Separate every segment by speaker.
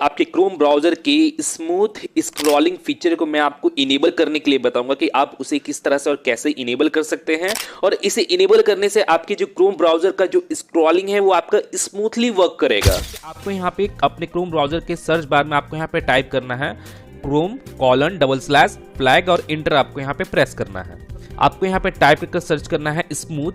Speaker 1: आपके Chrome browser के smooth scrolling feature को मैं आपको इनेबल करने के लिए बताऊंगा कि आप उसे किस तरह से और कैसे इनेबल कर सकते हैं। और इसे इनेबल करने से आपके जो क्रोम ब्राउजर का जो स्क्रॉलिंग है वो आपका स्मूथली वर्क करेगा। आपको यहाँ पे अपने क्रोम ब्राउजर के सर्च बार में आपको यहाँ पे टाइप करना है chrome:// और इंटर आपको यहाँ पे प्रेस करना है। आपको यहाँ पे टाइप करके सर्च करना है स्मूथ,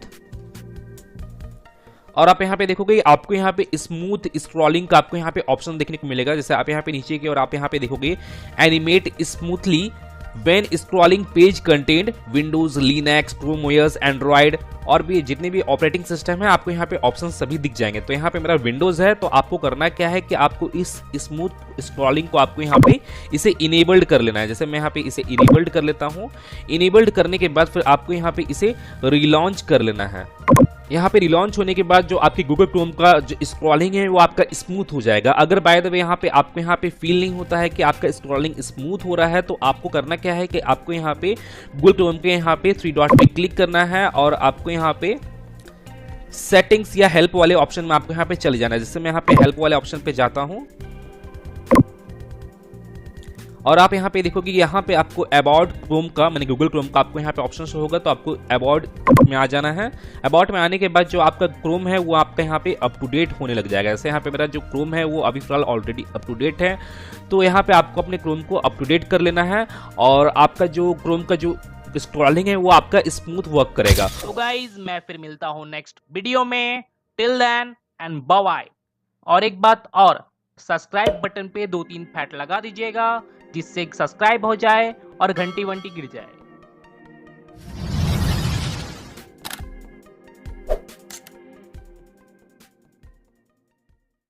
Speaker 1: और आप यहाँ पे देखोगे आपको यहाँ पे स्मूथ स्क्रॉलिंग का आपको यहाँ पे ऑप्शन देखने को मिलेगा। जैसे आप यहाँ पे नीचे की और आप यहाँ पे देखोगे animate smoothly when scrolling page content Windows, Linux, Chrome OS, Android और भी जितने भी ऑपरेटिंग सिस्टम है आपको यहाँ पे ऑप्शन सभी दिख जाएंगे। तो यहाँ पे मेरा विंडोज है, तो आपको करना क्या है कि आपको इस स्मूथ स्क्रॉलिंग को आपको यहाँ पे इसे इनेबल्ड कर लेना है। जैसे मैं यहाँ पे इसे इनेबल्ड कर लेता हूँ। इनेबल्ड करने के बाद फिर आपको यहाँ पे इसे रिलॉन्च कर लेना है। यहाँ पे रिलॉन्च होने के बाद जो आपकी गूगल क्रोम का जो स्क्रॉलिंग है वो आपका स्मूथ हो जाएगा। अगर बाय द वे यहाँ पे आपको यहाँ पे फील नहीं होता है कि आपका स्क्रॉलिंग स्मूथ हो रहा है, तो आपको करना क्या है कि आपको यहाँ पे गूगल क्रोम के यहाँ पे 3 डॉट पे क्लिक करना है और आपको यहाँ पे सेटिंग्स या हेल्प वाले ऑप्शन में आपको यहाँ पे चले जाना है। जैसे मैं यहाँ पे हेल्प वाले ऑप्शन पे जाता हूँ और आप यहाँ पे देखोगे यहाँ पे आपको अबाउट क्रोम का मैंने गूगल क्रोम का आपको यहाँ पे ऑप्शन शो होगा, तो आपको अबाउट में आ जाना है। अबाउट में आने के बाद जो आपका क्रोम है वो आपका यहाँ पे अप टू डेट होने लग जाएगा। जैसे यहाँ पे मेरा जो क्रोम है वो अभी फिलहाल ऑलरेडी अप टू डेट है, तो यहाँ पे आपको अपने क्रोम को अप टू डेट कर लेना है और आपका जो क्रोम का जो स्क्रॉलिंग है वो आपका स्मूथ वर्क करेगा।
Speaker 2: तो गाइज मैं फिर मिलता हूँ नेक्स्ट वीडियो में। Till then and bye bye. और एक बात और, सब्सक्राइब बटन पे 2-3 फैट लगा दीजिएगा जिससे सब्सक्राइब हो जाए और घंटी वंटी गिर जाए।